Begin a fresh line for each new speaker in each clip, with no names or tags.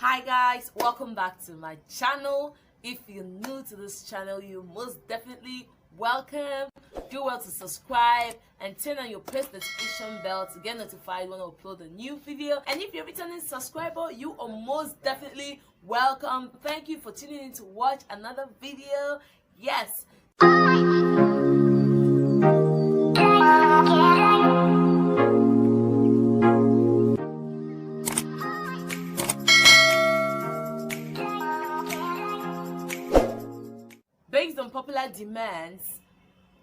Hi guys, welcome back to my channel. If you're new to this channel, you most definitely welcome. Do well to subscribe and turn on your post notification bell to get notified when I upload a new video. And if you're a returning subscriber, you are most definitely welcome. Thank you for tuning in to watch another video. Yes. Based on popular demands,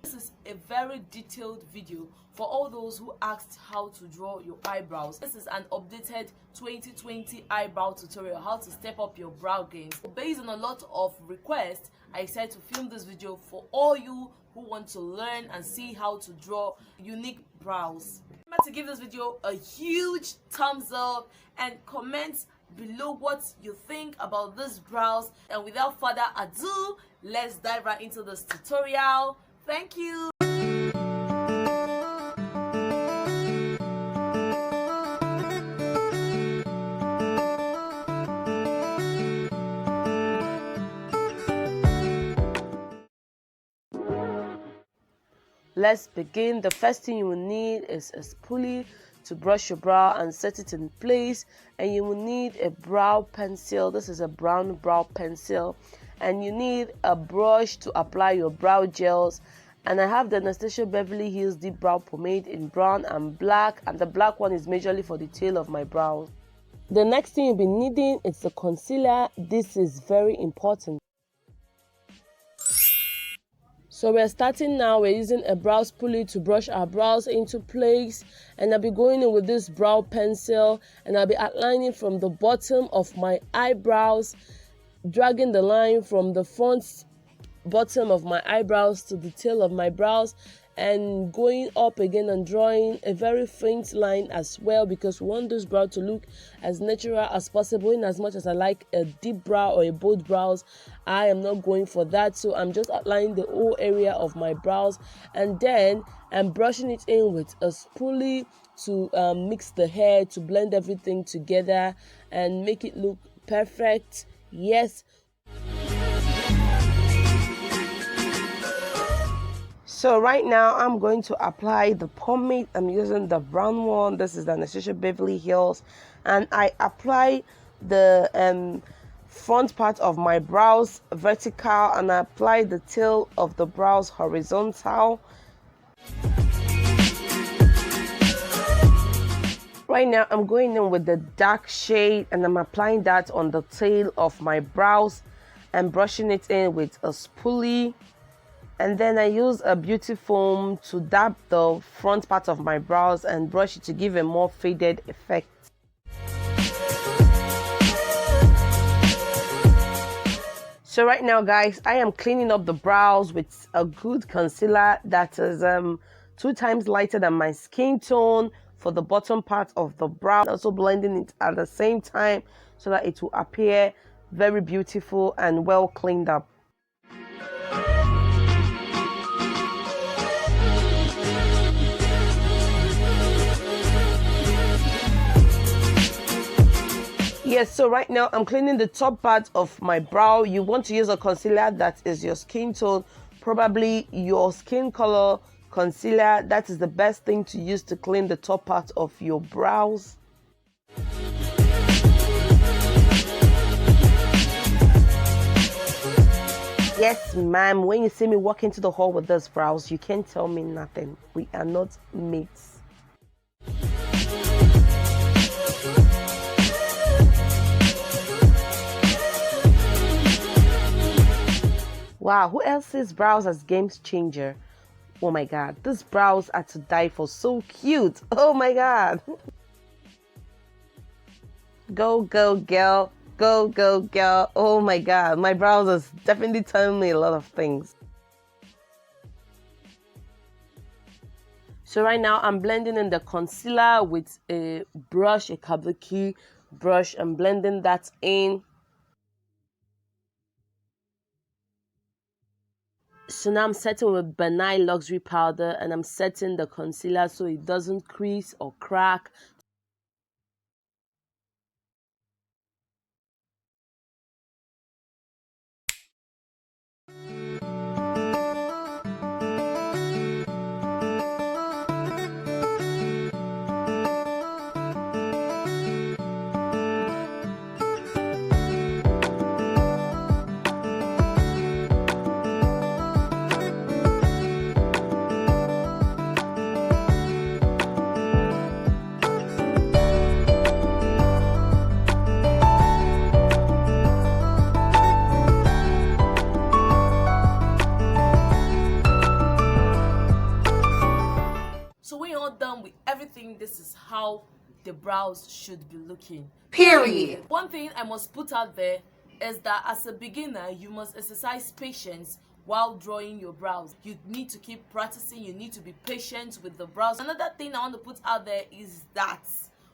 this is a very detailed video for all those who asked how to draw your eyebrows. This is an updated 2020 eyebrow tutorial, how to step up your brow game. Based on a lot of requests, I decided to film this video for all you who want to learn and see how to draw unique brows. Remember to give this video a huge thumbs up and comment below what you think about this brows. And without further ado, let's dive right into this tutorial. Thank you. Let's begin. The first thing you will need is a spoolie to brush your brow and set it in place, and you will need a brow pencil. This is a brown brow pencil, and you need a brush to apply your brow gels. And I have the Anastasia Beverly Hills Deep Brow Pomade in brown and black, and the black one is majorly for the tail of my brows. The next thing you'll be needing is the concealer. This is very important. So we're starting now. We're using a brow spoolie to brush our brows into place, and I'll be going in with this brow pencil, and I'll be outlining from the bottom of my eyebrows, dragging the line from the front bottom of my eyebrows to the tail of my brows, and going up again and drawing a very faint line as well, because we want this brow to look as natural as possible. In as much as I like a deep brow or a bold brows, I am not going for that. So I'm just outlining the whole area of my brows, and then I'm brushing it in with a spoolie to mix the hair, to blend everything together and make it look perfect. Yes. So right now I'm going to apply the pomade. I'm using the brown one. This is the Anastasia Beverly Hills, and I apply the front part of my brows vertical, and I apply the tail of the brows horizontal. Right now I'm going in with the dark shade, and I'm applying that on the tail of my brows and brushing it in with a spoolie. And then I use a beauty foam to dab the front part of my brows and brush it to give a more faded effect. So right now, guys, I am cleaning up the brows with a good concealer that is 2 times lighter than my skin tone for the bottom part of the brow. Also blending it at the same time so that it will appear very beautiful and well cleaned up. Yes, so right now I'm cleaning the top part of my brow. You want to use a concealer that is your skin tone, probably your skin color concealer. That is the best thing to use to clean the top part of your brows. Yes, ma'am, when you see me walk into the hall with those brows, you can't tell me nothing. We are not mates. Wow, who else's brows as game changer? Oh my god, these brows are to die for. So cute. Oh my god. Go, go, girl. Go, go, girl. Oh my god, my brows are definitely telling me a lot of things. So right now I'm blending in the concealer with a brush, a kabuki brush. I'm blending that in. So now I'm setting with benign luxury powder, and I'm setting the concealer so it doesn't crease or crack. the brows should be looking.
Period.
One thing I must put out there is that as a beginner, you must exercise patience while drawing your brows. You need to keep practicing, you need to be patient with the brows. Another thing I want to put out there is that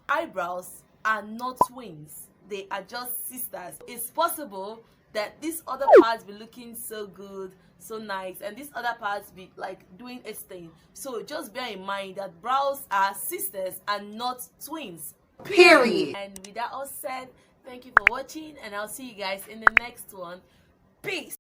eyebrows are not twins, they are just sisters. It's possible that this other part be looking so good, so nice, and this other part be like doing its thing. So just bear in mind that brows are sisters and not twins.
Period.
And with that all said, thank you for watching, and I'll see you guys in the next one. Peace.